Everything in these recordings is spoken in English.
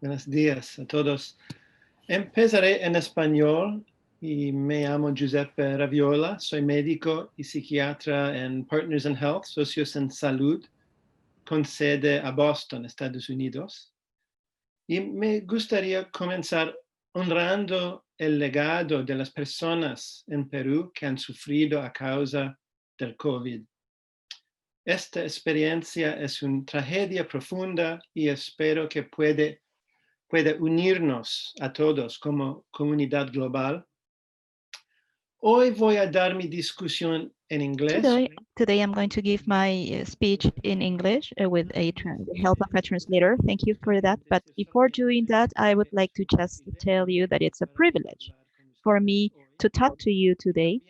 Buenos días a todos. Empezaré en español y me llamo Giuseppe Raviola. Soy médico y psiquiatra en Partners in Health, Socios en Salud, con sede a Boston, Estados Unidos. Y me gustaría comenzar honrando el legado de las personas en Perú que han sufrido a causa del COVID. Esta experiencia es una tragedia profunda y espero que pueda unirnos a todos como comunidad global. Hoy voy a dar mi discusión en inglés. Today I'm going to give my speech in English with the help of a translator. Thank you for that. But before doing that, I would like to just tell you that it's a privilege for me to talk to you today.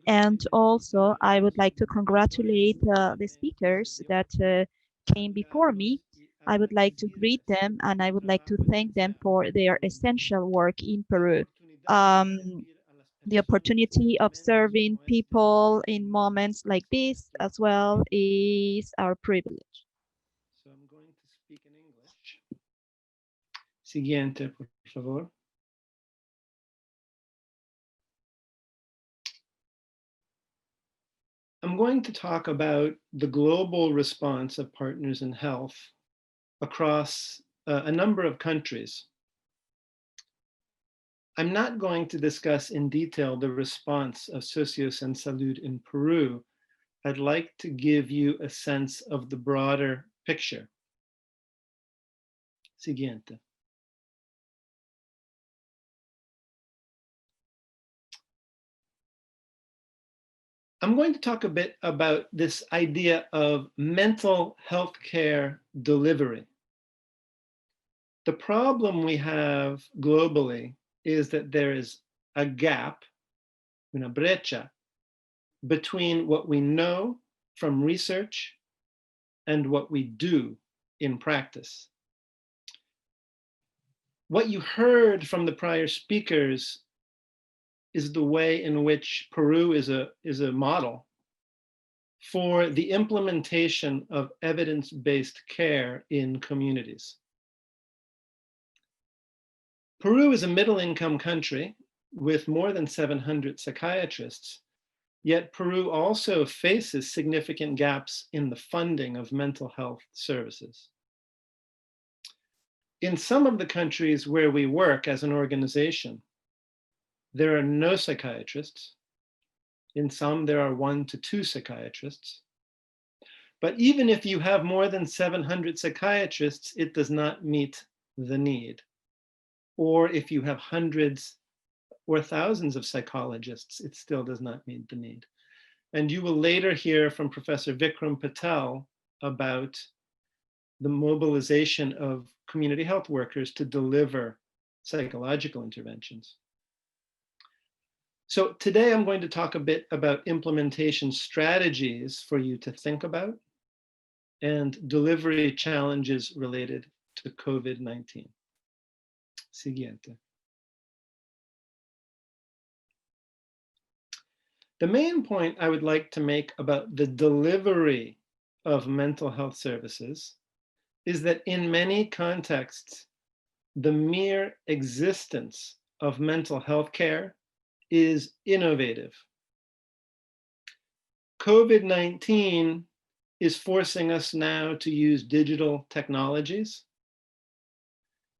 And also, I would like to congratulate the speakers that came before me. I would like to greet them and I would like to thank them for their essential work in Peru. The opportunity of serving people in moments like this as well is our privilege. So I'm going to speak in English. Siguiente, por favor. I'm going to talk about the global response of Partners in Health across a number of countries. I'm not going to discuss in detail the response of Socios and Salud in Peru. I'd like to give you a sense of the broader picture. Siguiente. I'm going to talk a bit about this idea of mental health care delivery. The problem we have globally is that there is a gap, una brecha, between what we know from research and what we do in practice. What you heard from the prior speakers is the way in which Peru is a model for the implementation of evidence-based care in communities. Peru is a middle-income country with more than 700 psychiatrists, yet Peru also faces significant gaps in the funding of mental health services. In some of the countries where we work as an organization, there are no psychiatrists. In some, there are 1 to 2 psychiatrists. But even if you have more than 700 psychiatrists, it does not meet the need. Or if you have hundreds or thousands of psychologists, it still does not meet the need. And you will later hear from Professor Vikram Patel about the mobilization of community health workers to deliver psychological interventions. So today I'm going to talk a bit about implementation strategies for you to think about and delivery challenges related to COVID-19. Siguiente. The main point I would like to make about the delivery of mental health services is that in many contexts, the mere existence of mental health care is innovative. COVID-19 is forcing us now to use digital technologies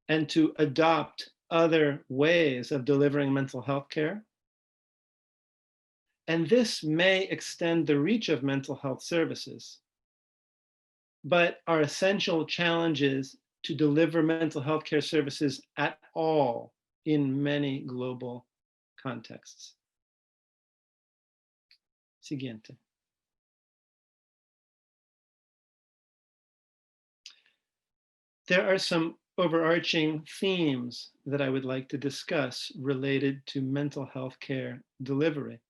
and to adopt other ways of delivering mental health care. And this may extend the reach of mental health services, but are essential challenges to deliver mental health care services at all in many global contexts. Siguiente. There are some overarching themes that I would like to discuss related to mental health care delivery.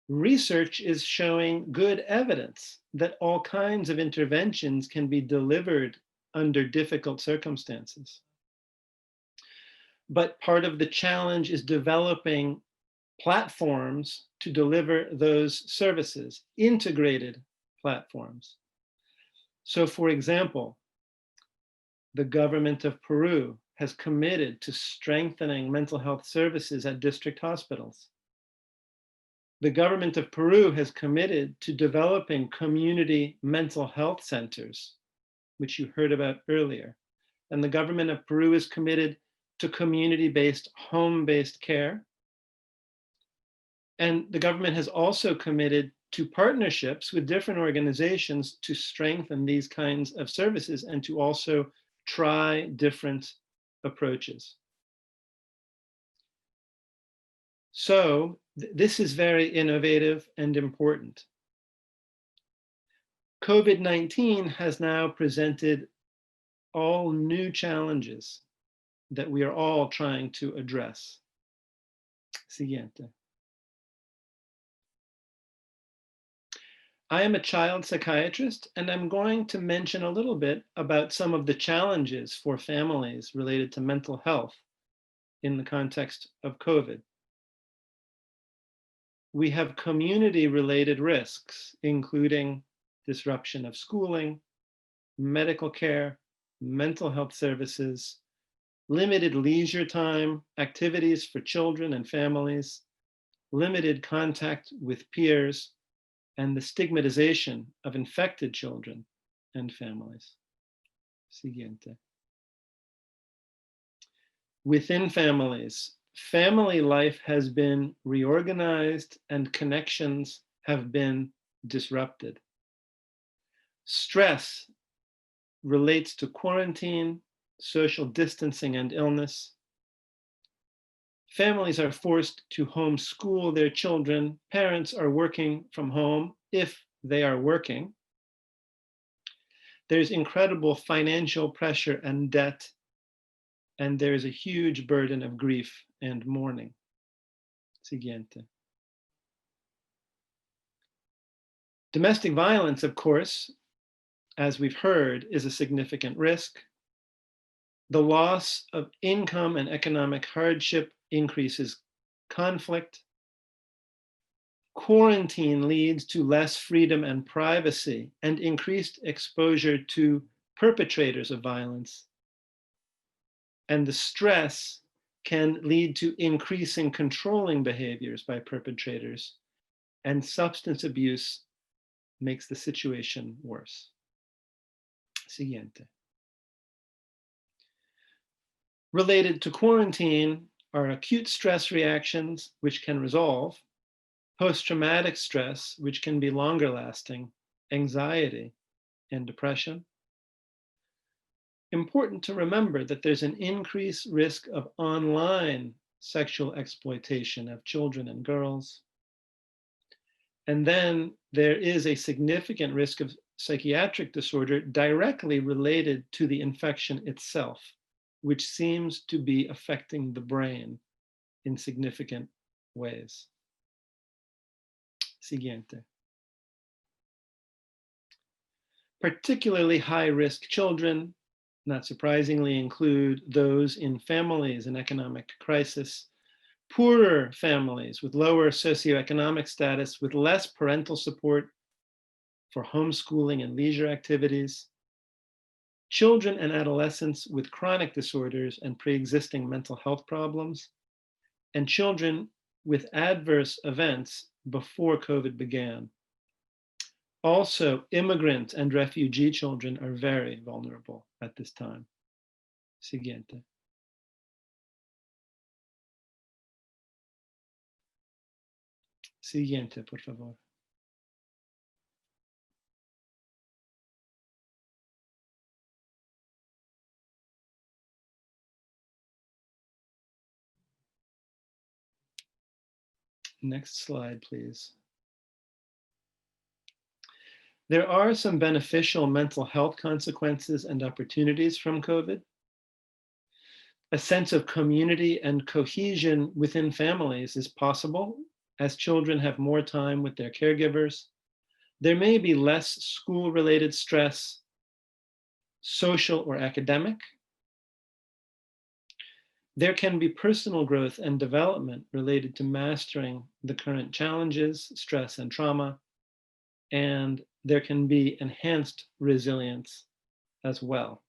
Research is showing good evidence that all kinds of interventions can be delivered under difficult circumstances. But part of the challenge is developing platforms to deliver those services, integrated platforms. So for example, the government of Peru has committed to strengthening mental health services at district hospitals. The government of Peru has committed to developing community mental health centers, which you heard about earlier. And the government of Peru is committed to community-based, home-based care. And the government has also committed to partnerships with different organizations to strengthen these kinds of services and to also try different approaches. So this is very innovative and important. COVID-19 has now presented all new challenges that we are all trying to address. Siguiente. I am a child psychiatrist, and I'm going to mention a little bit about some of the challenges for families related to mental health in the context of COVID. We have community-related risks, including disruption of schooling, medical care, mental health services, limited leisure time, activities for children and families, limited contact with peers, and the stigmatization of infected children and families. Siguiente. Within families, family life has been reorganized and connections have been disrupted. Stress relates to quarantine, social distancing, and illness. Families are forced to homeschool their children. Parents are working from home if they are working. There's incredible financial pressure and debt, and there is a huge burden of grief and mourning. Siguiente. Domestic violence, of course, as we've heard, is a significant risk. The loss of income and economic hardship increases conflict. Quarantine leads to less freedom and privacy and increased exposure to perpetrators of violence. And the stress can lead to increasing controlling behaviors by perpetrators, and substance abuse makes the situation worse. Siguiente. Related to quarantine are acute stress reactions, which can resolve, post-traumatic stress, which can be longer lasting, anxiety, and depression. Important to remember that there's an increased risk of online sexual exploitation of children and girls. And then there is a significant risk of psychiatric disorder directly related to the infection itself, which seems to be affecting the brain in significant ways. Siguiente. Particularly high-risk children, not surprisingly, include those in families in economic crisis, poorer families with lower socioeconomic status, with less parental support for homeschooling and leisure activities, children and adolescents with chronic disorders and pre-existing mental health problems, and children with adverse events before COVID began. Also, immigrant and refugee children are very vulnerable at this time. Siguiente. Siguiente, por favor. Next slide, please. There are some beneficial mental health consequences and opportunities from COVID. A sense of community and cohesion within families is possible as children have more time with their caregivers. There may be less school-related stress, social or academic. There can be personal growth and development related to mastering the current challenges, stress and trauma, and there can be enhanced resilience as well.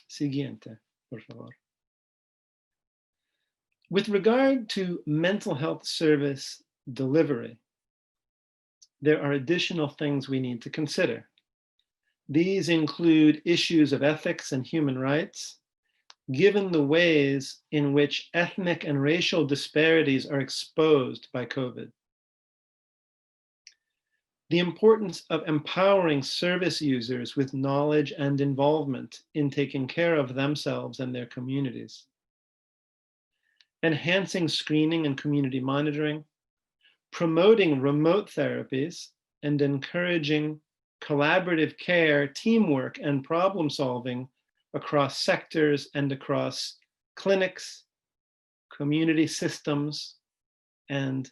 Siguiente, por favor. With regard to mental health service delivery, there are additional things we need to consider. These include issues of ethics and human rights, given the ways in which ethnic and racial disparities are exposed by COVID. The importance of empowering service users with knowledge and involvement in taking care of themselves and their communities. Enhancing screening and community monitoring, promoting remote therapies, and encouraging collaborative care, teamwork, and problem solving across sectors and across clinics, community systems, and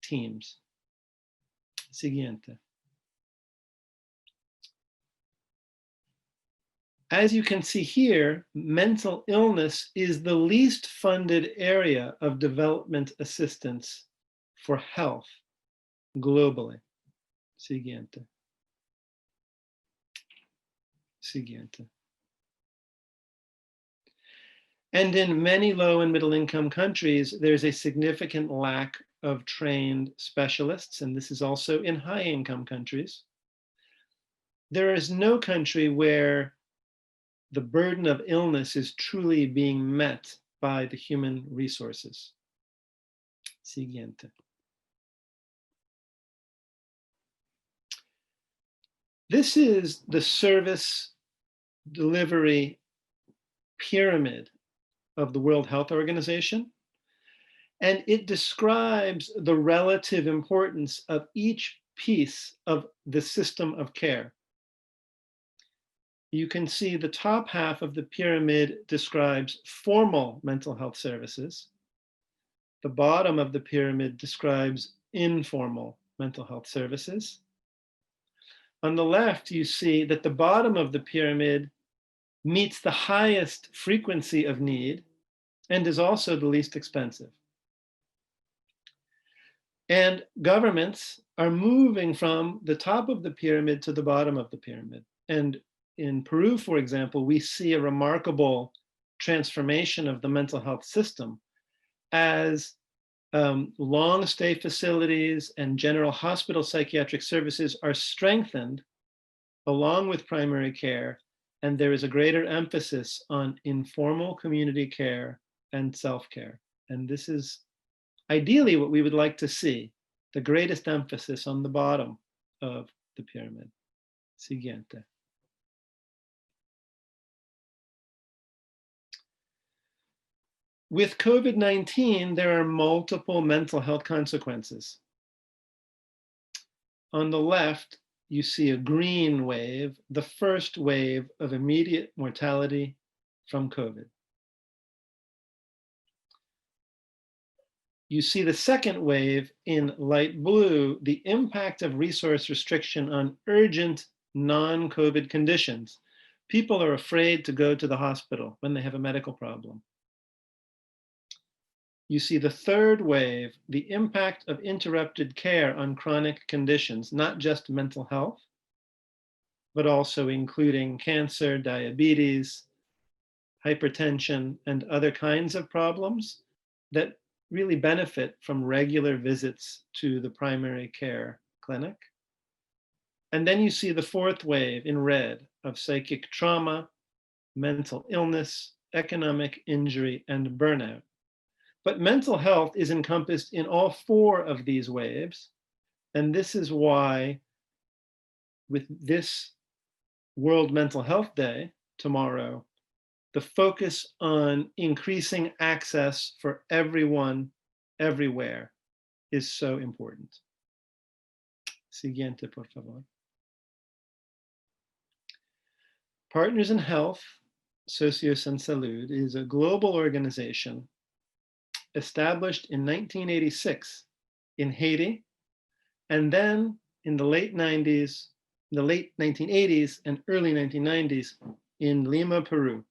teams. Siguiente. As you can see here, mental illness is the least funded area of development assistance for health globally. Siguiente. Siguiente. And in many low and middle income countries, there's a significant lack of trained specialists, and this is also in high income countries. There is no country where the burden of illness is truly being met by the human resources. Siguiente. This is the service delivery pyramid of the World Health Organization, and it describes the relative importance of each piece of the system of care. You can see the top half of the pyramid describes formal mental health services. The bottom of the pyramid describes informal mental health services. On the left, you see that the bottom of the pyramid meets the highest frequency of need and is also the least expensive. And governments are moving from the top of the pyramid to the bottom of the pyramid. And in Peru, for example, we see a remarkable transformation of the mental health system as long stay facilities and general hospital psychiatric services are strengthened along with primary care, and there is a greater emphasis on informal community care and self-care. And this is ideally what we would like to see, the greatest emphasis on the bottom of the pyramid. Siguiente. With COVID-19, there are multiple mental health consequences. On the left, you see a green wave, the first wave of immediate mortality from COVID. You see the second wave in light blue, the impact of resource restriction on urgent non-COVID conditions. People are afraid to go to the hospital when they have a medical problem. You see the third wave, the impact of interrupted care on chronic conditions, not just mental health, but also including cancer, diabetes, hypertension, and other kinds of problems that really benefit from regular visits to the primary care clinic. And then you see the fourth wave in red of psychic trauma, mental illness, economic injury, and burnout. But mental health is encompassed in all four of these waves. And this is why, with this World Mental Health Day tomorrow, the focus on increasing access for everyone, everywhere, is so important. Siguiente, por favor. Partners in Health, Socios and Salud, is a global organization established in 1986 in Haiti, and then in the late 90s, the late 1980s and early 1990s in Lima, Peru.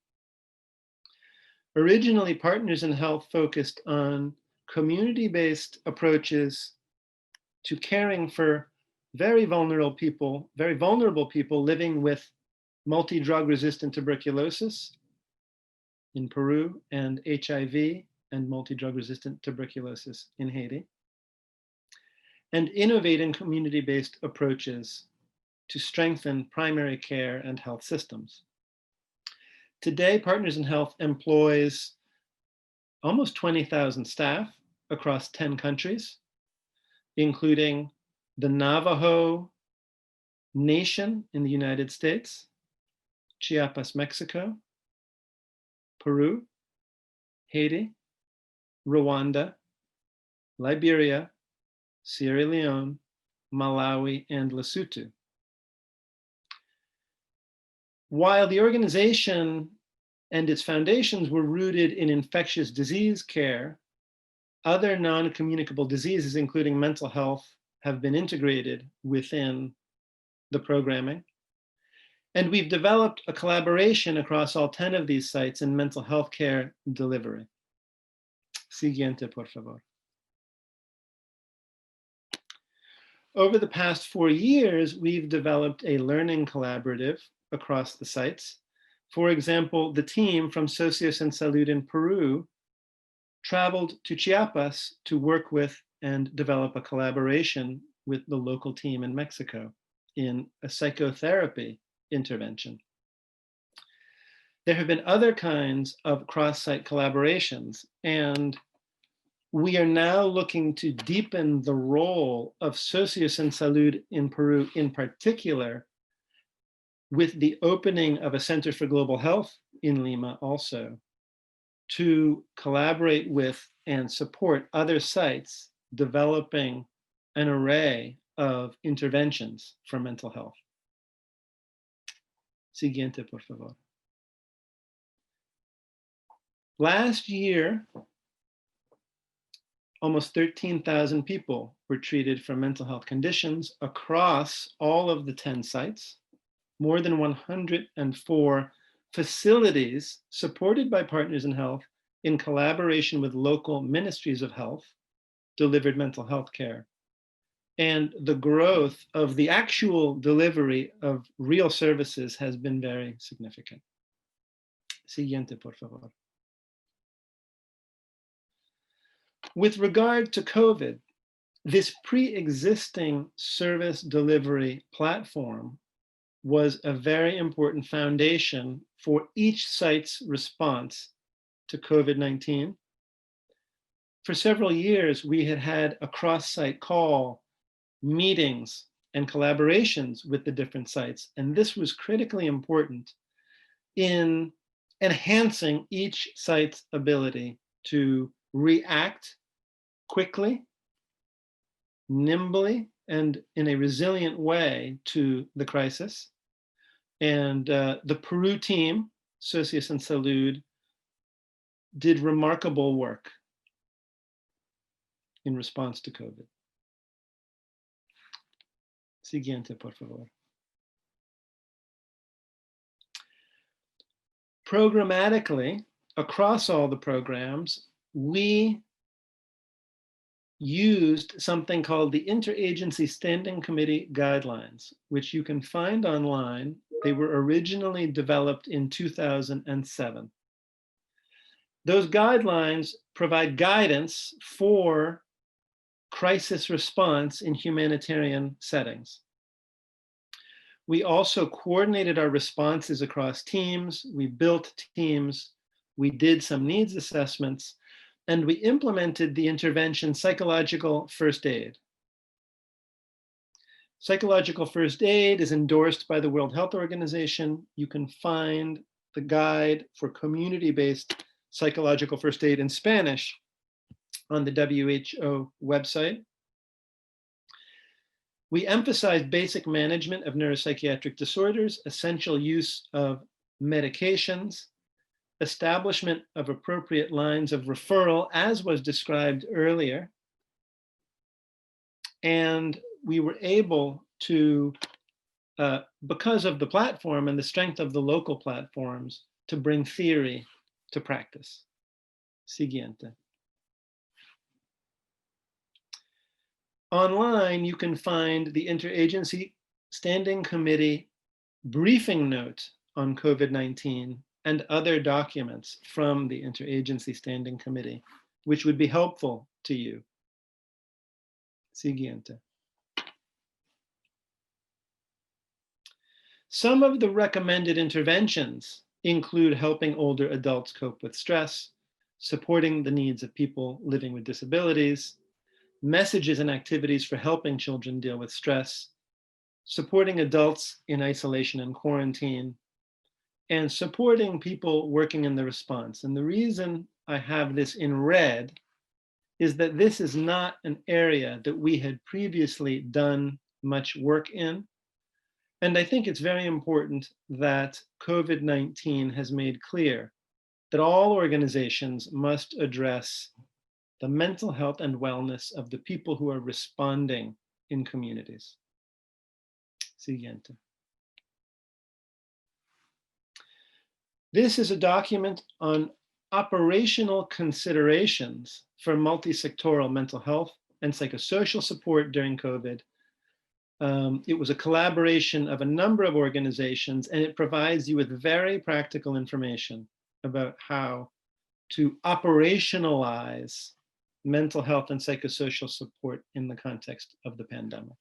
Originally, Partners in Health focused on community-based approaches to caring for very vulnerable people living with multi-drug resistant tuberculosis in Peru, and HIV and multi-drug resistant tuberculosis in Haiti, and innovating community-based approaches to strengthen primary care and health systems. Today, Partners in Health employs almost 20,000 staff across 10 countries, including the Navajo Nation in the United States, Chiapas, Mexico, Peru, Haiti, Rwanda, Liberia, Sierra Leone, Malawi, and Lesotho. While the organization and its foundations were rooted in infectious disease care, other non-communicable diseases, including mental health, have been integrated within the programming. And we've developed a collaboration across all 10 of these sites in mental health care delivery. Siguiente, por favor. Over the past 4 years, we've developed a learning collaborative across the sites. For example, the team from Socios and Salud in Peru traveled to Chiapas to work with and develop a collaboration with the local team in Mexico in a psychotherapy intervention. There have been other kinds of cross-site collaborations, and we are now looking to deepen the role of Socios and Salud in Peru in particular, with the opening of a Center for Global Health in Lima also, to collaborate with and support other sites developing an array of interventions for mental health. Siguiente, por favor. Last year, almost 13,000 people were treated for mental health conditions across all of the 10 sites. More than 104 facilities supported by Partners in Health in collaboration with local ministries of health delivered mental health care. And the growth of the actual delivery of real services has been very significant. Siguiente, por favor. With regard to COVID, this pre-existing service delivery platform was a very important foundation for each site's response to COVID-19. For several years, we had had a cross-site call, meetings, and collaborations with the different sites, and this was critically important in enhancing each site's ability to react quickly, nimbly, and in a resilient way to the crisis. And the Peru team, Socios and Salud, did remarkable work in response to COVID. Siguiente, por favor. Programmatically, across all the programs, we used something called the Interagency Standing Committee Guidelines, which you can find online. They were originally developed in 2007. Those guidelines provide guidance for crisis response in humanitarian settings. We also coordinated our responses across teams. We built teams. We did some needs assessments, and we implemented the intervention psychological first aid. Psychological first aid is endorsed by the World Health Organization. You can find the guide for community-based psychological first aid in Spanish on the WHO website. We emphasize basic management of neuropsychiatric disorders, essential use of medications, establishment of appropriate lines of referral, as was described earlier. And we were able to, because of the platform and the strength of the local platforms, to bring theory to practice. Siguiente. Online, you can find the Interagency Standing Committee briefing note on COVID-19, and other documents from the Interagency Standing Committee, which would be helpful to you. Siguiente. Some of the recommended interventions include helping older adults cope with stress, supporting the needs of people living with disabilities, messages and activities for helping children deal with stress, supporting adults in isolation and quarantine, and supporting people working in the response. And the reason I have this in red is that this is not an area that we had previously done much work in. And I think it's very important that COVID-19 has made clear that all organizations must address the mental health and wellness of the people who are responding in communities. Siguiente. This is a document on operational considerations for multi-sectoral mental health and psychosocial support during COVID. It was a collaboration of a number of organizations, and it provides you with very practical information about how to operationalize mental health and psychosocial support in the context of the pandemic.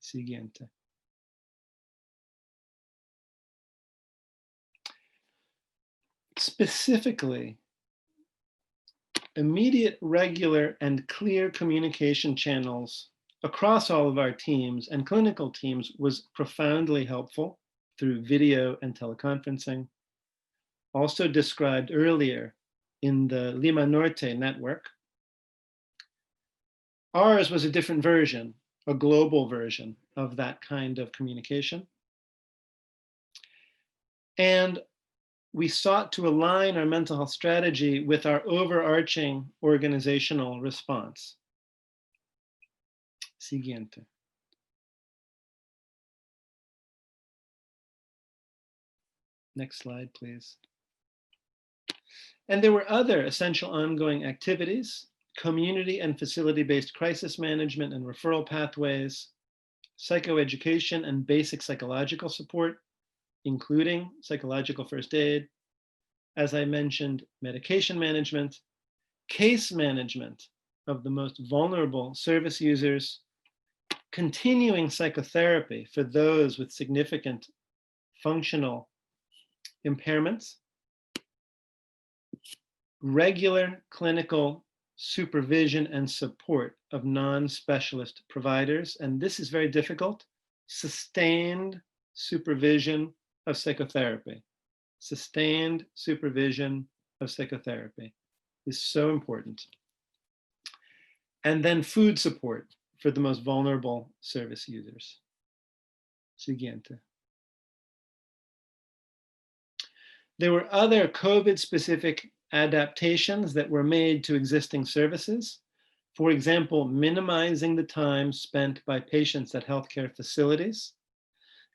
Siguiente. Specifically, immediate, regular, and clear communication channels across all of our teams and clinical teams was profoundly helpful through video and teleconferencing. Also described earlier in the Lima Norte network. Ours was a different version, a global version of that kind of communication. And we sought to align our mental health strategy with our overarching organizational response. Siguiente. Next slide, please. And there were other essential ongoing activities: community and facility-based crisis management and referral pathways, psychoeducation and basic psychological support, including psychological first aid, as I mentioned, medication management, case management of the most vulnerable service users, continuing psychotherapy for those with significant functional impairments, regular clinical supervision and support of non-specialist providers, and this is very difficult, sustained supervision of psychotherapy. Sustained supervision of psychotherapy is so important. And then food support for the most vulnerable service users. Siguiente. There were other COVID-specific adaptations that were made to existing services. For example, minimizing the time spent by patients at healthcare facilities,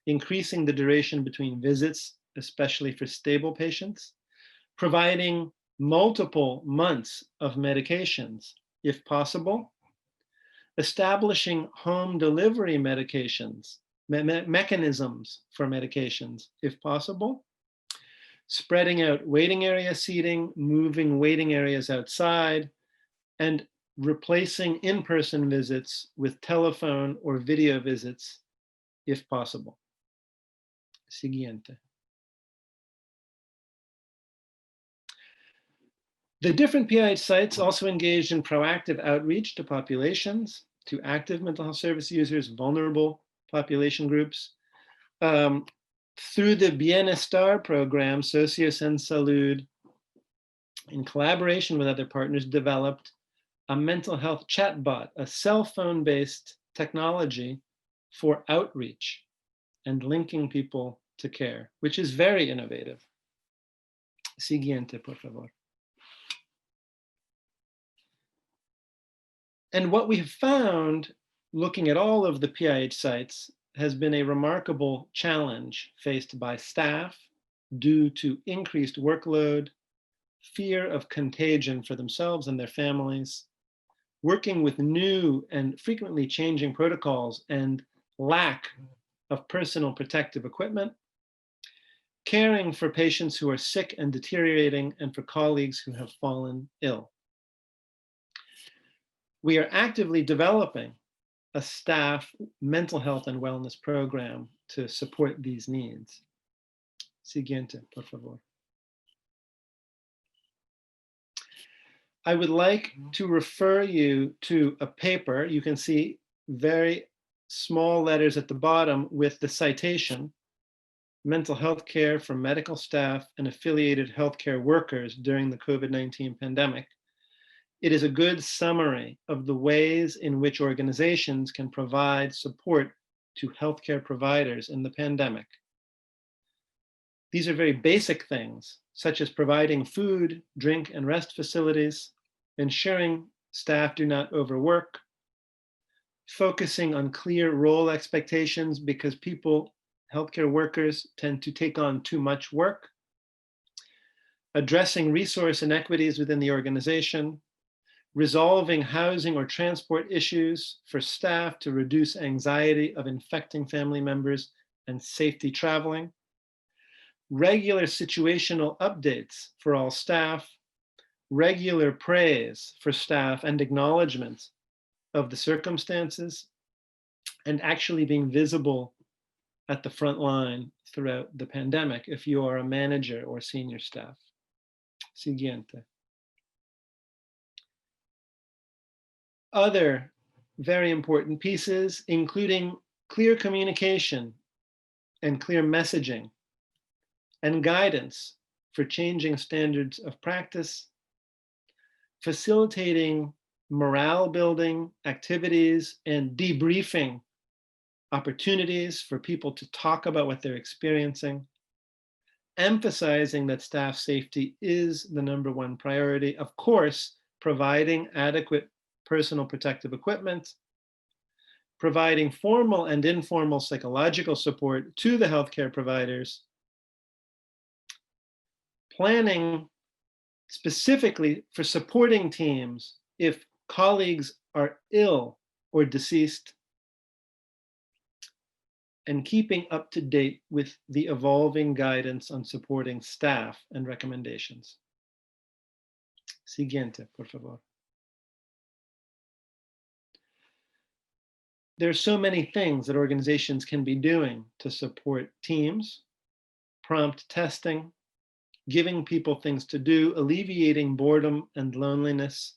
increasing the duration between visits, especially for stable patients, providing multiple months of medications, if possible, establishing home delivery medications, mechanisms for medications, if possible, spreading out waiting area seating, moving waiting areas outside, and replacing in-person visits with telephone or video visits, if possible. Siguiente. The different PIH sites also engaged in proactive outreach to populations, to active mental health service users, vulnerable population groups. Through the Bienestar program, Socios and Salud, in collaboration with other partners, developed a mental health chatbot, a cell phone-based technology for outreach and linking people to care, which is very innovative. Siguiente, por favor. And what we have found, looking at all of the PIH sites, has been a remarkable challenge faced by staff due to increased workload, fear of contagion for themselves and their families, working with new and frequently changing protocols, and lack of personal protective equipment, caring for patients who are sick and deteriorating, and for colleagues who have fallen ill. We are actively developing a staff mental health and wellness program to support these needs. Siguiente, por favor. I would like to refer you to a paper. You can see very small letters at the bottom with the citation, Mental Health Care for Medical Staff and Affiliated Healthcare Workers During the COVID-19 Pandemic. It is a good summary of the ways in which organizations can provide support to healthcare providers in the pandemic. These are very basic things, such as providing food, drink, and rest facilities, ensuring staff do not overwork, focusing on clear role expectations because healthcare workers tend to take on too much work, addressing resource inequities within the organization, resolving housing or transport issues for staff to reduce anxiety of infecting family members and safety traveling, regular situational updates for all staff, regular praise for staff and acknowledgement of the circumstances, and actually being visible at the front line throughout the pandemic if you are a manager or senior staff. Siguiente. Other very important pieces, including clear communication and clear messaging and guidance for changing standards of practice, facilitating morale building activities and debriefing opportunities for people to talk about what they're experiencing, emphasizing that staff safety is the #1 priority, of course, providing adequate personal protective equipment, providing formal and informal psychological support to the healthcare providers, planning specifically for supporting teams if colleagues are ill or deceased, and keeping up to date with the evolving guidance on supporting staff and recommendations. Siguiente, por favor. There are so many things that organizations can be doing to support teams, prompt testing, giving people things to do, alleviating boredom and loneliness.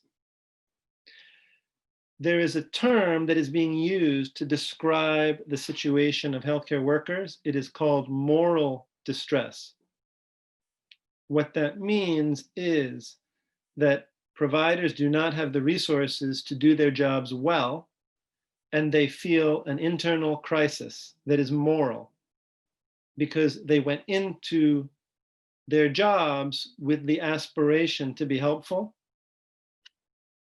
There is a term that is being used to describe the situation of healthcare workers. It is called moral distress. What that means is that providers do not have the resources to do their jobs well, and they feel an internal crisis that is moral because they went into their jobs with the aspiration to be helpful.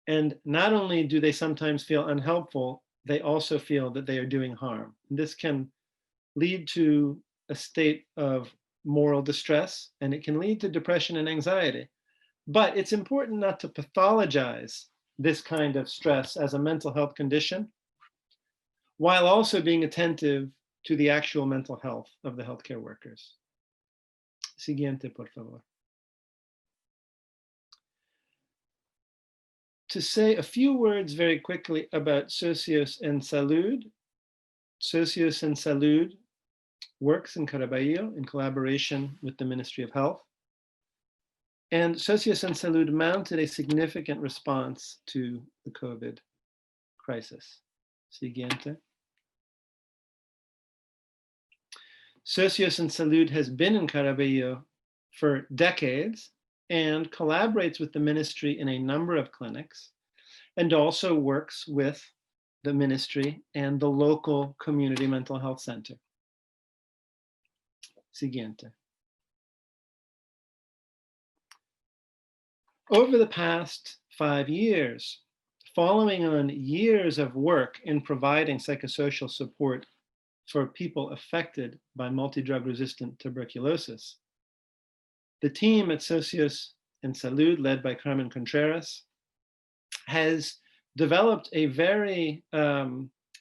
And not only do they sometimes feel unhelpful, they also feel that they are doing harm. This can lead to a state of moral distress, and it can lead to depression and anxiety. But it's important not to pathologize this kind of stress as a mental health condition, while also being attentive to the actual mental health of the healthcare workers. Siguiente, por favor. To say a few words very quickly about Socios en Salud. Socios en Salud works in Caraballo in collaboration with the Ministry of Health. And Socios en Salud mounted a significant response to the COVID crisis. Siguiente. Socios en Salud has been in Caraballo for decades and collaborates with the ministry in a number of clinics, and also works with the ministry and the local community mental health center. Siguiente. Over the past 5 years, following on years of work in providing psychosocial support for people affected by multi-drug resistant tuberculosis, the team at Socios en Salud, led by Carmen Contreras, has developed a very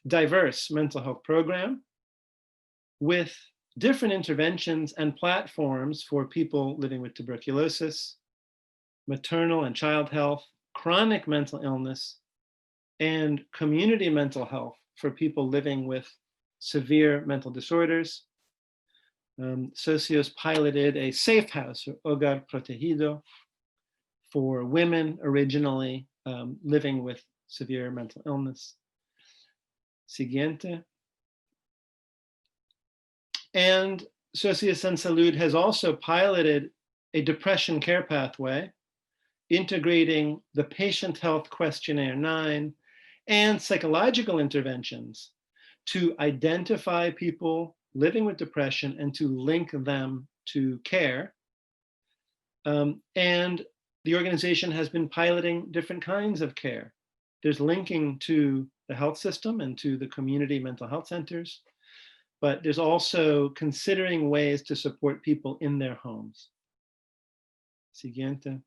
diverse mental health program with different interventions and platforms for people living with tuberculosis, maternal and child health, chronic mental illness, and community mental health for people living with severe mental disorders. Socios piloted a safe house, or hogar protegido, for women originally living with severe mental illness. Siguiente. And Socios en Salud has also piloted a depression care pathway, integrating the Patient Health Questionnaire 9 and psychological interventions to identify people living with depression and to link them to care. And the organization has been piloting different kinds of care. There's linking to the health system and to the community mental health centers, but there's also considering ways to support people in their homes. Siguiente.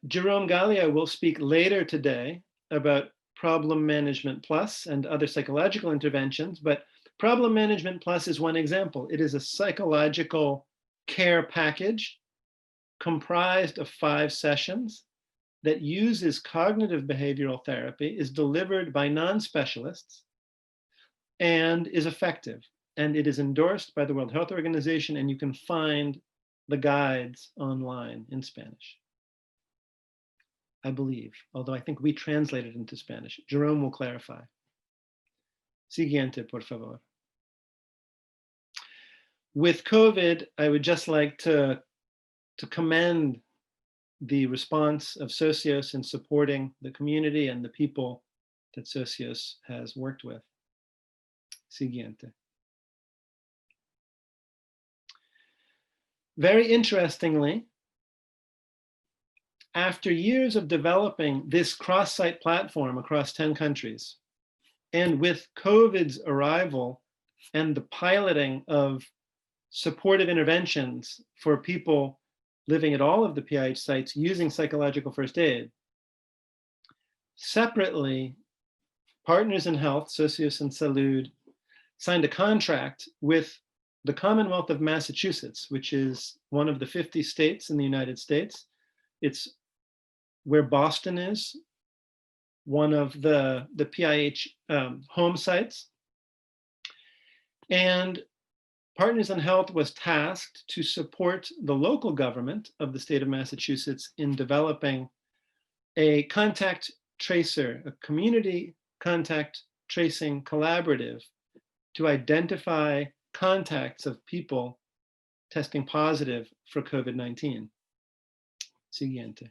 Jerome Gallia will speak later today about Problem Management Plus and other psychological interventions, but Problem Management Plus is one example. It is a psychological care package comprised of 5 sessions that uses cognitive behavioral therapy, is delivered by non-specialists, and is effective. And it is endorsed by the World Health Organization, and you can find the guides online in Spanish, I believe, although I think we translated into Spanish. Jerome will clarify. Siguiente, por favor. With COVID, I would just like to commend the response of Socios in supporting the community and the people that Socios has worked with. Siguiente. Very interestingly, after years of developing this cross-site platform across 10 countries, and with COVID's arrival and the piloting of supportive interventions for people living at all of the PIH sites using psychological first aid, separately, Partners in Health, Socios en Salud, signed a contract with the Commonwealth of Massachusetts, which is one of the 50 states in the United States. It's where Boston is, one of the PIH home sites. And Partners in Health was tasked to support the local government of the state of Massachusetts in developing a contact tracer, a community contact tracing collaborative to identify contacts of people testing positive for COVID-19. Siguiente.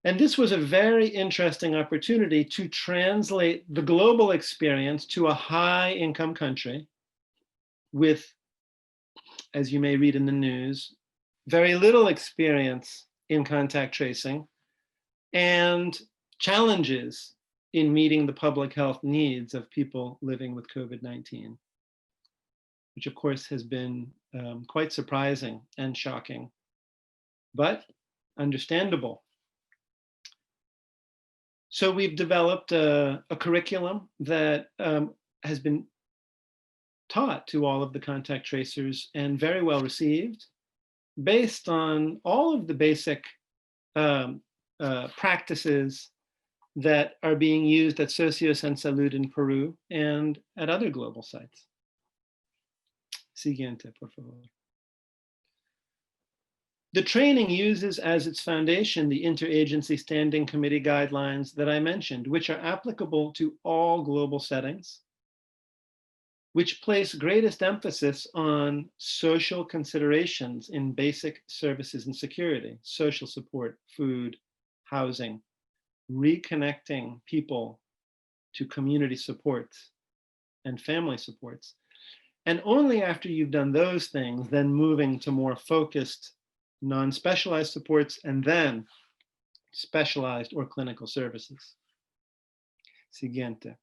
And this was a very interesting opportunity to translate the global experience to a high-income country with, as you may read in the news, very little experience in contact tracing and challenges in meeting the public health needs of people living with COVID-19, which of course has been quite surprising and shocking, but understandable. So we've developed a curriculum that has been taught to all of the contact tracers and very well received, based on all of the basic practices that are being used at Socios en Salud in Peru and at other global sites. Siguiente, por favor. The training uses as its foundation the Interagency Standing Committee guidelines that I mentioned, which are applicable to all global settings, which place greatest emphasis on social considerations in basic services and security, social support, food, housing, reconnecting people to community supports and family supports. And only after you've done those things, then moving to more focused, non-specialized supports, and then specialized or clinical services. Siguiente.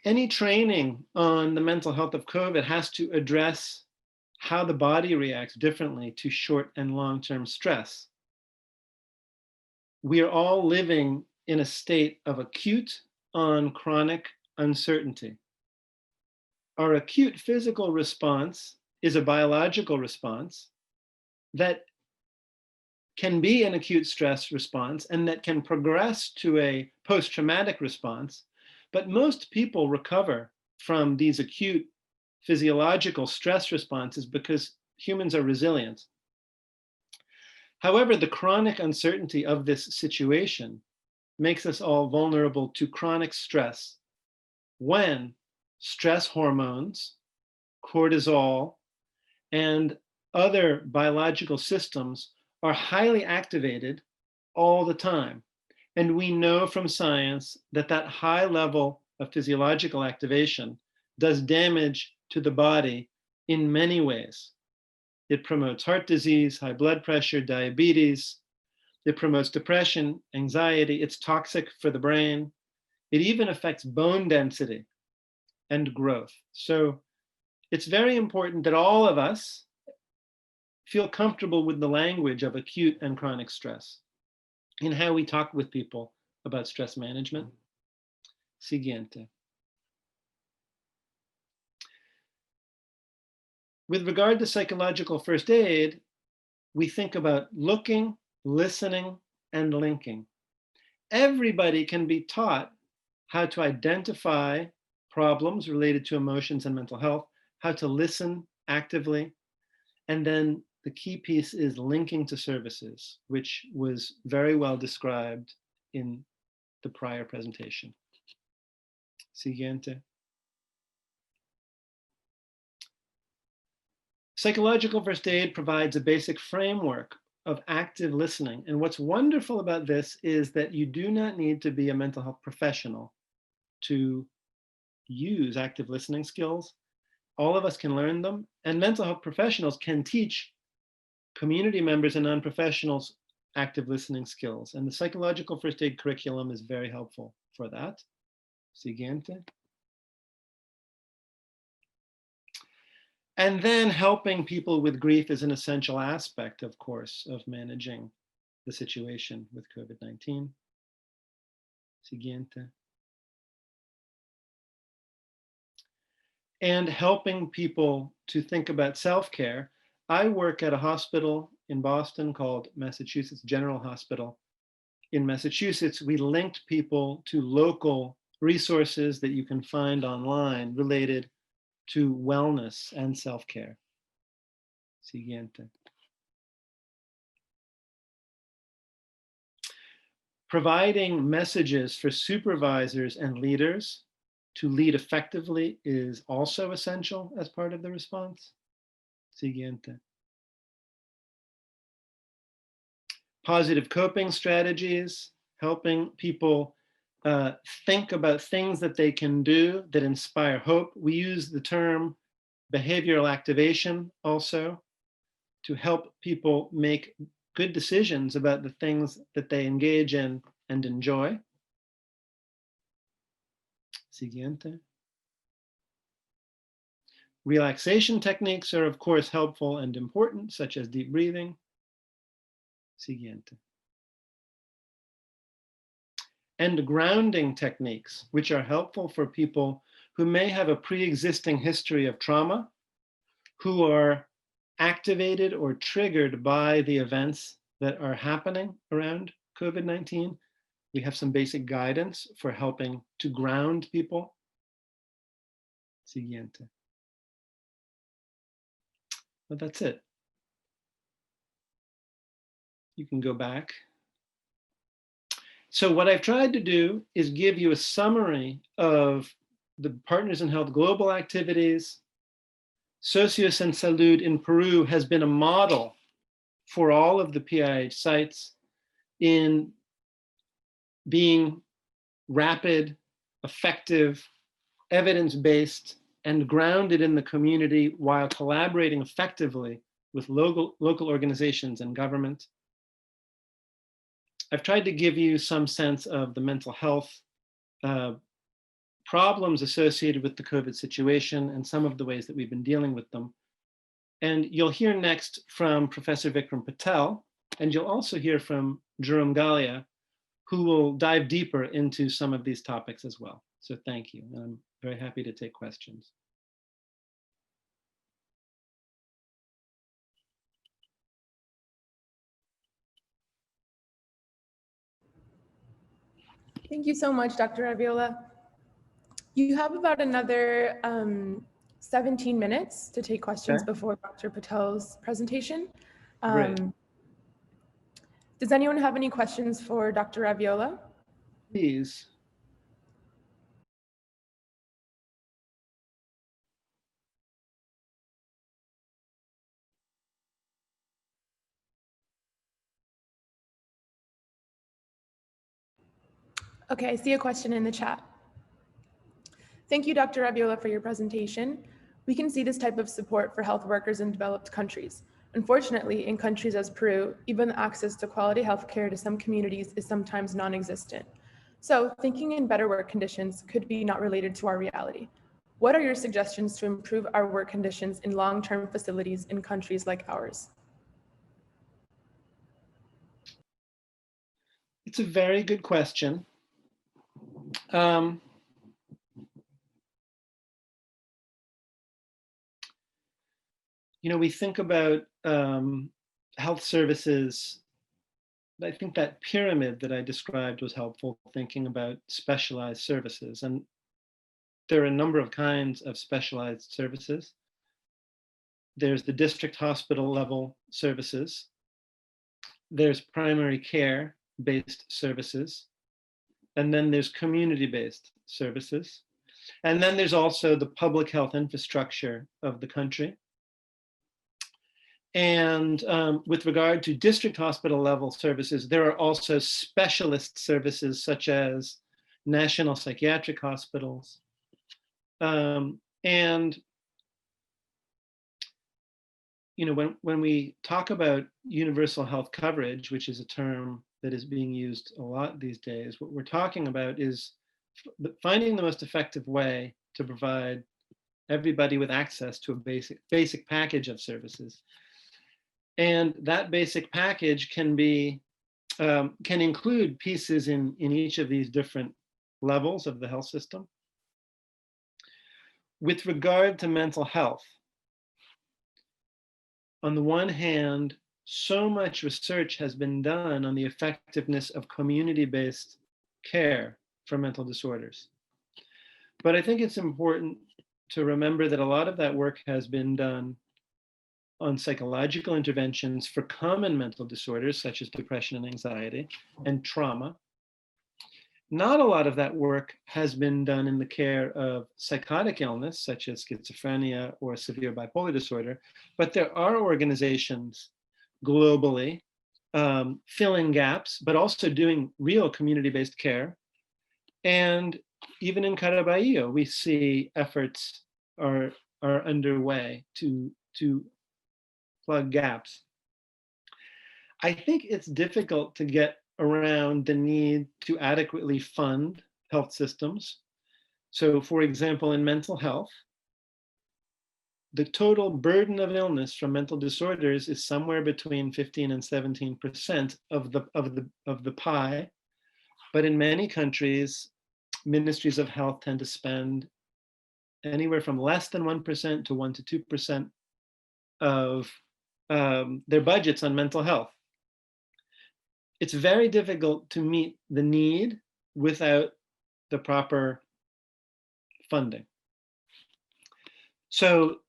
Any training on the mental health of COVID has to address how the body reacts differently to short and long-term stress. we are all living in a state of acute on chronic uncertainty. Our acute physical response is a biological response that can be an acute stress response and that can progress to a post-traumatic response. But most people recover from these acute physiological stress responses because humans are resilient. However, the chronic uncertainty of this situation makes us all vulnerable to chronic stress when stress hormones, cortisol, and other biological systems are highly activated all the time. And we know from science that that high level of physiological activation does damage to the body in many ways. It promotes heart disease, high blood pressure, diabetes. It promotes depression, anxiety. It's toxic for the brain. It even affects bone density and growth. So it's very important that all of us feel comfortable with the language of acute and chronic stress in how we talk with people about stress management. Siguiente. With regard to psychological first aid, we think about looking, listening, and linking. Everybody can be taught how to identify problems related to emotions and mental health, how to listen actively, and then the key piece is linking to services, which was very well described in the prior presentation. Siguiente. Psychological first aid provides a basic framework of active listening. And what's wonderful about this is that you do not need to be a mental health professional to use active listening skills. All of us can learn them, and mental health professionals can teach community members and non-professionals active listening skills. And the psychological first aid curriculum is very helpful for that. Siguiente. And then helping people with grief is an essential aspect, of course, of managing the situation with COVID-19. Siguiente. And helping people to think about self-care. I work at a hospital in Boston called Massachusetts General Hospital. In Massachusetts, we linked people to local resources that you can find online related to wellness and self-care. Siguiente. Providing messages for supervisors and leaders to lead effectively is also essential as part of the response. Siguiente. Positive coping strategies, helping people think about things that they can do that inspire hope. We use the term behavioral activation also to help people make good decisions about the things that they engage in and enjoy. Siguiente. Relaxation techniques are, of course, helpful and important, such as deep breathing. Siguiente. And grounding techniques, which are helpful for people who may have a pre-existing history of trauma, who are activated or triggered by the events that are happening around COVID-19. We have some basic guidance for helping to ground people. Siguiente. But that's it. You can go back. So what I've tried to do is give you a summary of the Partners in Health global activities. Socios and Salud in Peru has been a model for all of the PIH sites in being rapid, effective, evidence-based, and grounded in the community while collaborating effectively with local organizations and government. I've tried to give you some sense of the mental health problems associated with the COVID situation and some of the ways that we've been dealing with them. And you'll hear next from Professor Vikram Patel, and you'll also hear from Jerome Gallia, who will dive deeper into some of these topics as well. So thank you. And I'm very happy to take questions. Thank you so much, Dr. Raviola. You have about another 17 minutes to take questions before Dr. Patel's presentation. Great. Does anyone have any questions for Dr. Raviola? Please. Okay, I see a question in the chat. Thank you, Dr. Raviola, for your presentation. We can see this type of support for health workers in developed countries. Unfortunately, in countries as Peru, even access to quality healthcare to some communities is sometimes non-existent. So thinking in better work conditions could be not related to our reality. What are your suggestions to improve our work conditions in long-term facilities in countries like ours? It's a very good question. You know, we think about health services. I think that pyramid that I described was helpful, thinking about specialized services. And there are a number of kinds of specialized services. There's the district hospital level services. There's primary care-based services. And then there's community-based services. And then there's also the public health infrastructure of the country. And with regard to district hospital level services, there are also specialist services such as national psychiatric hospitals. And you know, when we talk about universal health coverage, which is a term that is being used a lot these days, what we're talking about is finding the most effective way to provide everybody with access to a basic package of services. And that basic package can include pieces in each of these different levels of the health system. With regard to mental health, on the one hand, so much research has been done on the effectiveness of community-based care for mental disorders. But I think it's important to remember that a lot of that work has been done on psychological interventions for common mental disorders such as depression and anxiety and trauma. Not a lot of that work has been done in the care of psychotic illness such as schizophrenia or severe bipolar disorder, but there are organizations globally filling gaps, but also doing real community-based care. And even in Caraballo, we see efforts are underway to plug gaps. I think it's difficult to get around the need to adequately fund health systems. So for example, in mental health, the total burden of illness from mental disorders is somewhere between 15 and 17% of the pie. But in many countries, ministries of health tend to spend anywhere from less than 1% to 1 to 2% of their budgets on mental health. It's very difficult to meet the need without the proper funding. So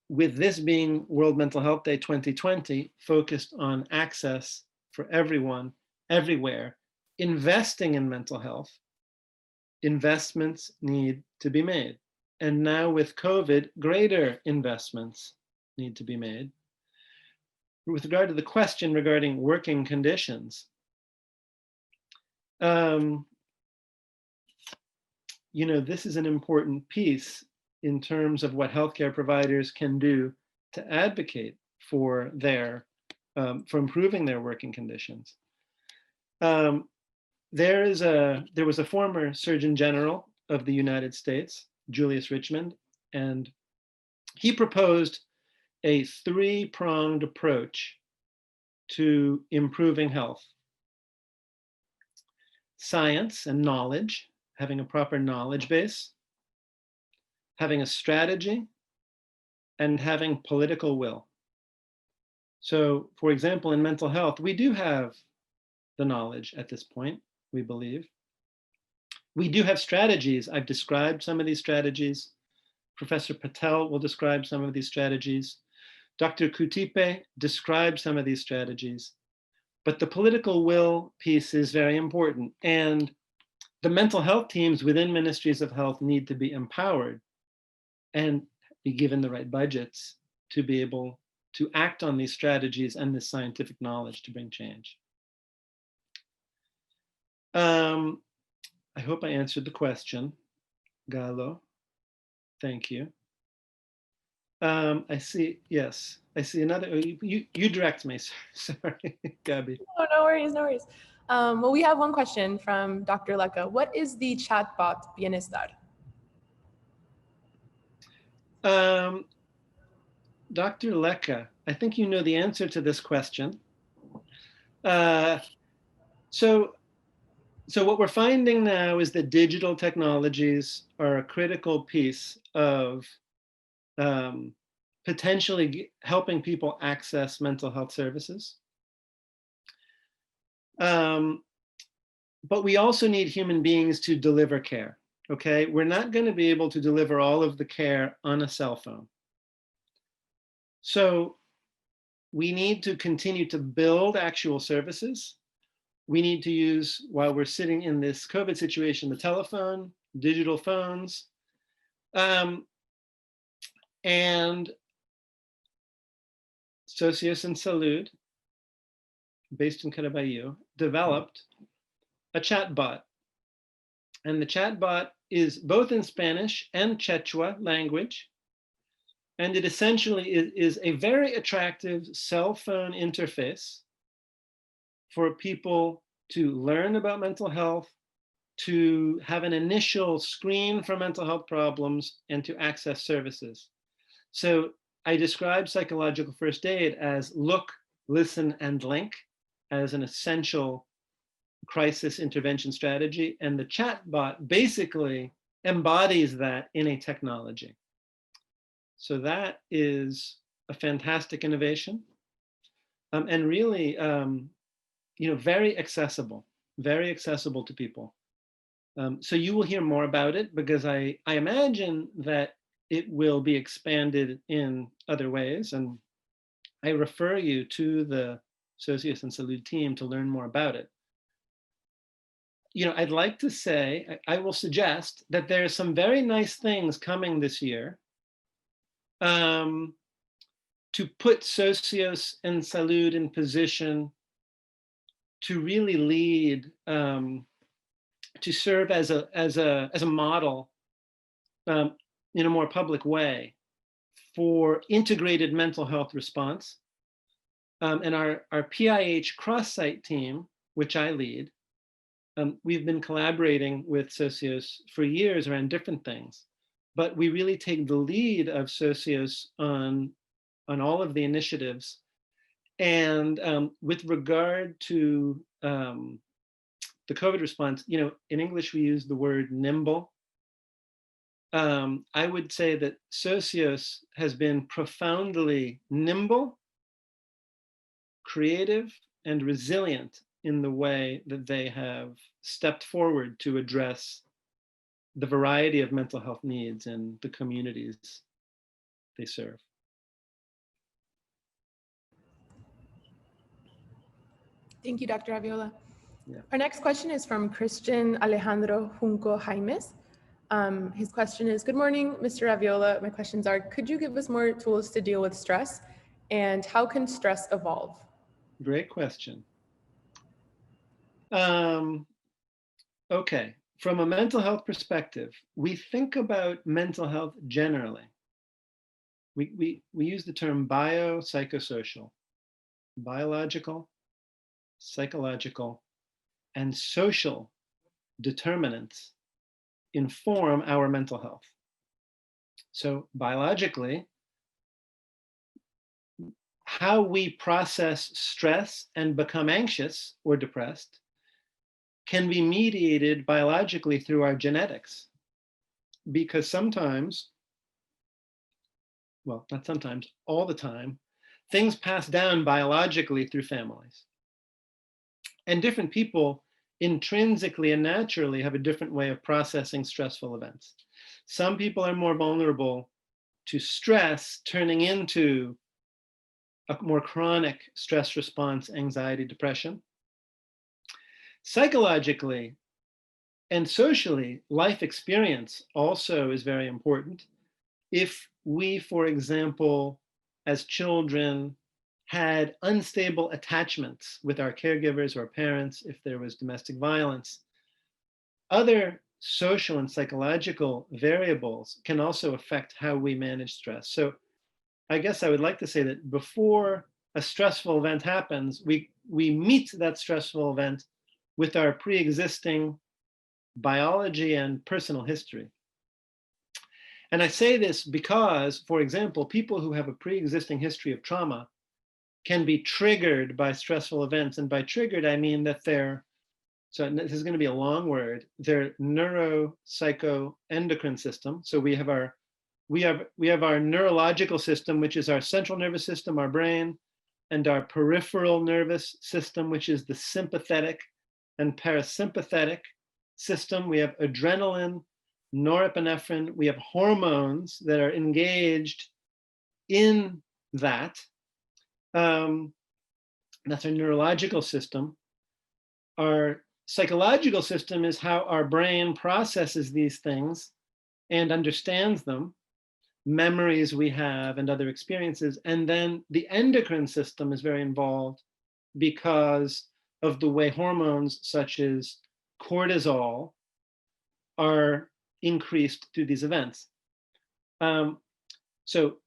with this being World Mental Health Day 2020, focused on access for everyone, everywhere, investing in mental health, investments need to be made. And now with COVID, greater investments need to be made. With regard to the question regarding working conditions, you know, this is an important piece in terms of what healthcare providers can do to advocate for for improving their working conditions. There was a former Surgeon General of the United States, Julius Richmond, and he proposed a three-pronged approach to improving health. science and knowledge, having a proper knowledge base, having a strategy, and having political will. So, for example, in mental health, we do have the knowledge at this point, we believe. We do have strategies. I've described some of these strategies. Professor Patel will describe some of these strategies. Dr. Kutipe described some of these strategies. But the political will piece is very important. And the mental health teams within ministries of health need to be empowered and be given the right budgets to be able to act on these strategies and this scientific knowledge to bring change. I hope I answered the question, Galo. Thank you. I see, yes, I see another, you direct me, sorry, Gabi. Oh, no worries, no worries. Well, we have one question from Dr. Lecca. What is the chatbot Bienestar? Dr. Lecca, I think you know the answer to this question. So what we're finding now is that digital technologies are a critical piece of potentially helping people access mental health services. But we also need human beings to deliver care, okay? We're not going to be able to deliver all of the care on a cell phone. So we need to continue to build actual services. We need to use, while we're sitting in this COVID situation, the telephone, digital phones, and Socios and Salud, based in Caraballo, developed a chatbot. And the chatbot is both in Spanish and Quechua language. And it essentially is a very attractive cell phone interface for people to learn about mental health, to have an initial screen for mental health problems, and to access services. So I describe psychological first aid as look, listen, and link as an essential crisis intervention strategy. And the chatbot basically embodies that in a technology. So that is a fantastic innovation, and really, very accessible to people. So you will hear more about it because I imagine that it will be expanded in other ways. And I refer you to the Socios and Salud team to learn more about it. I'd like to say, I will suggest that there are some very nice things coming this year to put Socios and Salud in position to really lead, to serve as a model in a more public way for integrated mental health response. And our PIH cross-site team, which I lead, we've been collaborating with Socios for years around different things, but we really take the lead of Socios on all of the initiatives. And with regard to the COVID response, in English, we use the word nimble. I would say that Socios has been profoundly nimble, creative, and resilient in the way that they have stepped forward to address the variety of mental health needs in the communities they serve. Thank you, Dr. Raviola. Yeah. Our next question is from Christian Alejandro Junco Jaimes. His question is, good morning, Mr. Raviola. My questions are, could you give us more tools to deal with stress, and how can stress evolve? Great question. Okay, from a mental health perspective, we think about mental health generally. We use the term biopsychosocial, biological, psychological, and social determinants inform our mental health. So biologically, how we process stress and become anxious or depressed can be mediated biologically through our genetics. Because sometimes, well, not sometimes, all the time, things pass down biologically through families. And different people intrinsically and naturally have a different way of processing stressful events. Some people are more vulnerable to stress turning into a more chronic stress response, anxiety, depression. Psychologically and socially, life experience also is very important. If we, for example, as children, had unstable attachments with our caregivers or parents, if there was domestic violence, other social and psychological variables can also affect how we manage stress. So I guess I would like to say that before a stressful event happens, we meet that stressful event with our pre-existing biology and personal history. And I say this because, for example, people who have a pre-existing history of trauma can be triggered by stressful events. And by triggered, I mean that so this is going to be a long word, their neuropsychoendocrine system. So we have our neurological system, which is our central nervous system, our brain, and our peripheral nervous system, which is the sympathetic and parasympathetic system. We have adrenaline, norepinephrine, we have hormones that are engaged in that. That's our neurological system. Our psychological system is how our brain processes these things and understands them, memories we have and other experiences. And then the endocrine system is very involved because of the way hormones such as cortisol are increased through these events. So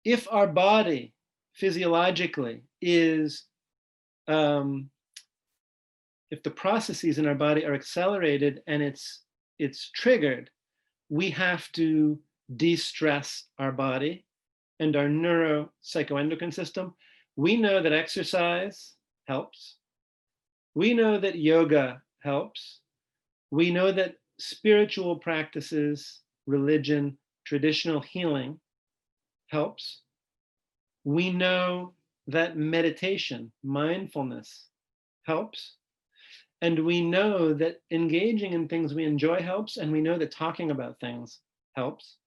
if our body physiologically is, if the processes in our body are accelerated and it's triggered, we have to de-stress our body and our neuropsychoendocrine system. We know that exercise helps. We know that yoga helps. We know that spiritual practices, religion, traditional healing helps. We know that meditation, mindfulness helps. And we know that engaging in things we enjoy helps, and we know that talking about things helps.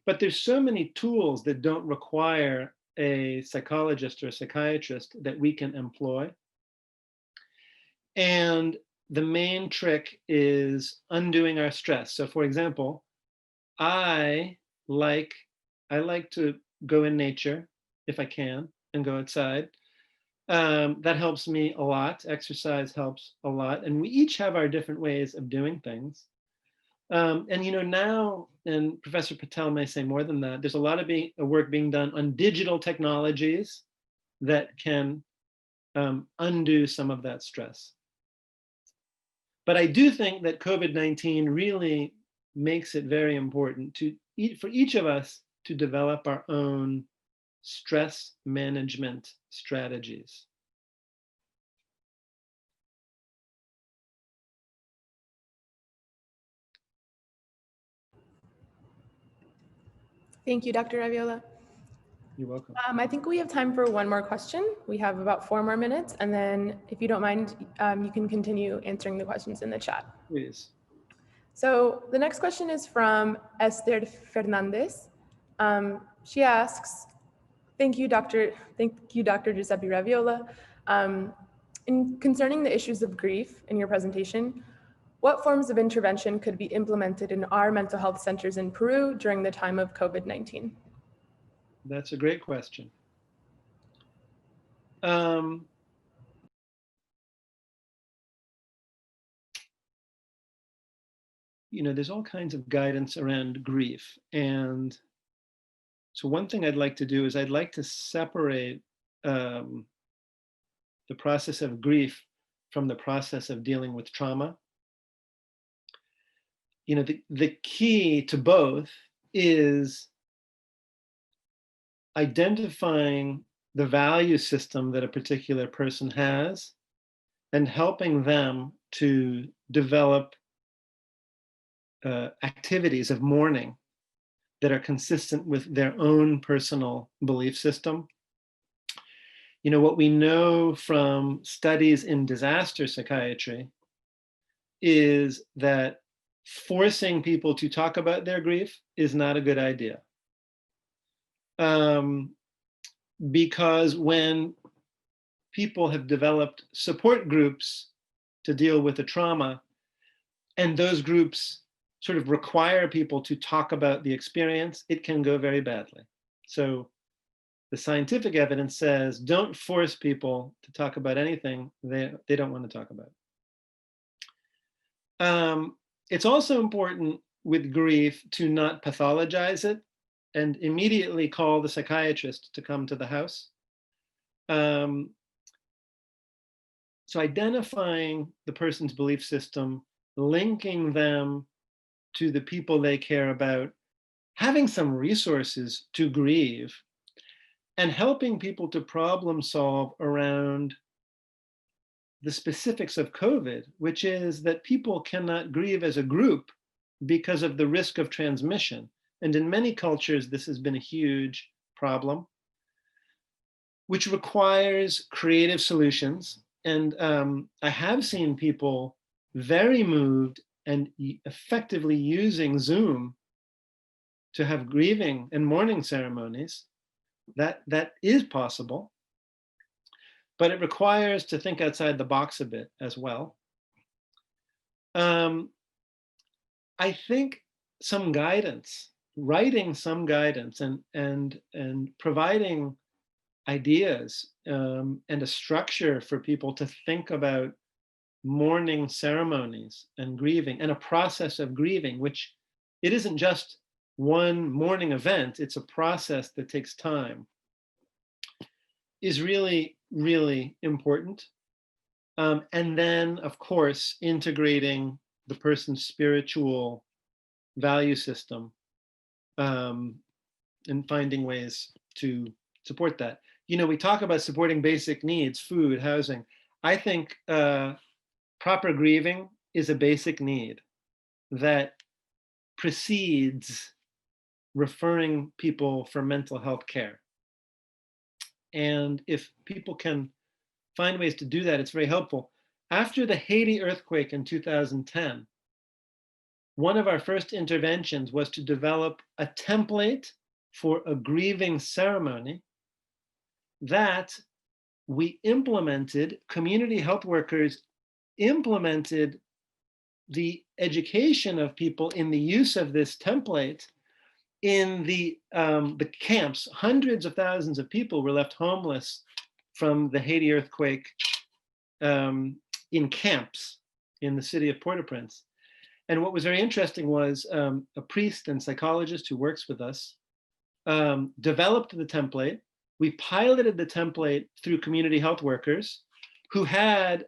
But there's so many tools that don't require a psychologist or a psychiatrist that we can employ. And the main trick is undoing our stress. So for example, I like to go in nature if I can and go outside. That helps me a lot. Exercise helps a lot. And we each have our different ways of doing things. And now, and Professor Patel may say more than that, there's a lot of work being done on digital technologies that can undo some of that stress. But I do think that COVID-19 really makes it very important for each of us to develop our own stress management strategies. Thank you, Dr. Raviola. You're welcome. I think we have time for one more question. We have about 4 more minutes, and then if you don't mind, you can continue answering the questions in the chat. Please. So the next question is from Esther Fernandez. She asks, thank you, Dr. Giuseppe Raviola. Concerning the issues of grief in your presentation, what forms of intervention could be implemented in our mental health centers in Peru during the time of COVID-19? That's a great question. There's all kinds of guidance around grief. And so one thing I'd like to do is I'd like to separate the process of grief from the process of dealing with trauma. The key to both is identifying the value system that a particular person has and helping them to develop activities of mourning that are consistent with their own personal belief system. You know, what we know from studies in disaster psychiatry is that forcing people to talk about their grief is not a good idea. Because when people have developed support groups to deal with the trauma, and those groups sort of require people to talk about the experience, it can go very badly. So the scientific evidence says, don't force people to talk about anything they don't want to talk about. It's also important with grief to not pathologize it and immediately call the psychiatrist to come to the house. So identifying the person's belief system, linking them to the people they care about, having some resources to grieve, and helping people to problem solve around the specifics of COVID, which is that people cannot grieve as a group because of the risk of transmission. And in many cultures, this has been a huge problem, which requires creative solutions. And I have seen people very moved and effectively using Zoom to have grieving and mourning ceremonies. That is possible, but it requires to think outside the box a bit as well. I think some guidance, writing some guidance and providing ideas and a structure for people to think about mourning ceremonies and grieving and a process of grieving, which it isn't just one mourning event, it's a process that takes time, is really, really important. And then, of course, integrating the person's spiritual value system and finding ways to support that. You know, we talk about supporting basic needs, food, housing. I think proper grieving is a basic need that precedes referring people for mental health care. And if people can find ways to do that, it's very helpful. After the Haiti earthquake in 2010, one of our first interventions was to develop a template for a grieving ceremony that we implemented. Community health workers implemented the education of people in the use of this template in the camps. Hundreds of thousands of people were left homeless from the Haiti earthquake in camps in the city of Port-au-Prince. And what was very interesting was a priest and psychologist who works with us developed the template. We piloted the template through community health workers who had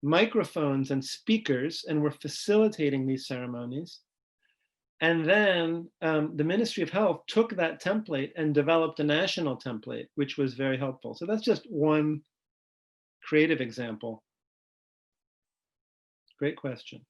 microphones and speakers and were facilitating these ceremonies. And then the Ministry of Health took that template and developed a national template, which was very helpful. So that's just one creative example. Great question.